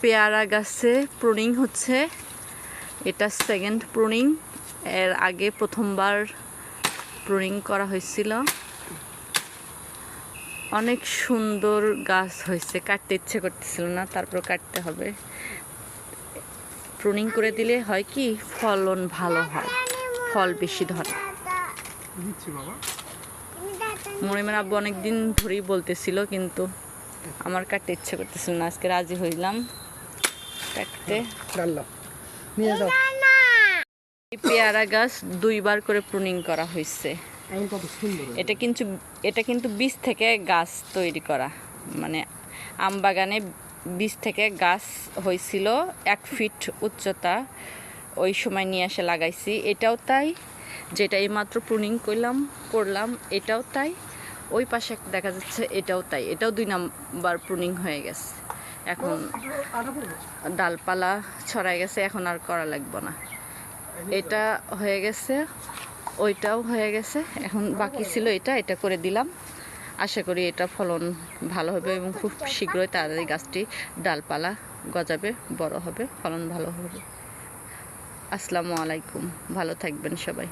পেয়ারা গাছে প্রুনিং হচ্ছে, এটা সেকেন্ড প্রুনিং। এর আগে প্রথমবার প্রুনিং করা হয়েছিল। অনেক সুন্দর গাছ হয়েছে, কাটতে ইচ্ছে করতেছিল না, তারপর কাটতে হবে। প্রুনিং করে দিলে হয় কি ফলন ভালো হয়, ফল বেশি ধরে। মরিমের আব্বু অনেকদিন ধরেই বলতেছিল, কিন্তু আমার কাটতে ইচ্ছে করতেছিল না। আজকে রাজি হইলাম কাটতে। এই পেয়ারা গাছ 2বার করে প্রুনিং করা হয়েছে। এটা কিন্তু বীজ থেকে গাছ তৈরি করা, মানে আম বাগানে বীজ থেকে গাছ হয়েছিল 1 ফিট উচ্চতা, ওই সময় নিয়ে এসে লাগাইছি। এটাও তাই, যেটা এইমাত্র প্রুনিং করলাম এটাও তাই। ওই পাশে দেখা যাচ্ছে এটাও তাই, এটাও 2 নাম্বার প্রুনিং হয়ে গেছে। এখন ডালপালা ছড়াই গেছে, এখন আর করা লাগবে না। এটা হয়ে গেছে, ওইটাও হয়ে গেছে, এখন বাকি ছিল এটা করে দিলাম। আশা করি এটা ফলন ভালো হবে এবং খুব শীঘ্রই তাড়াতাড়ি গাছটি ডালপালা গজাবে, বড় হবে, ফলন ভালো হবে। আসসালামু আলাইকুম, ভালো থাকবেন সবাই।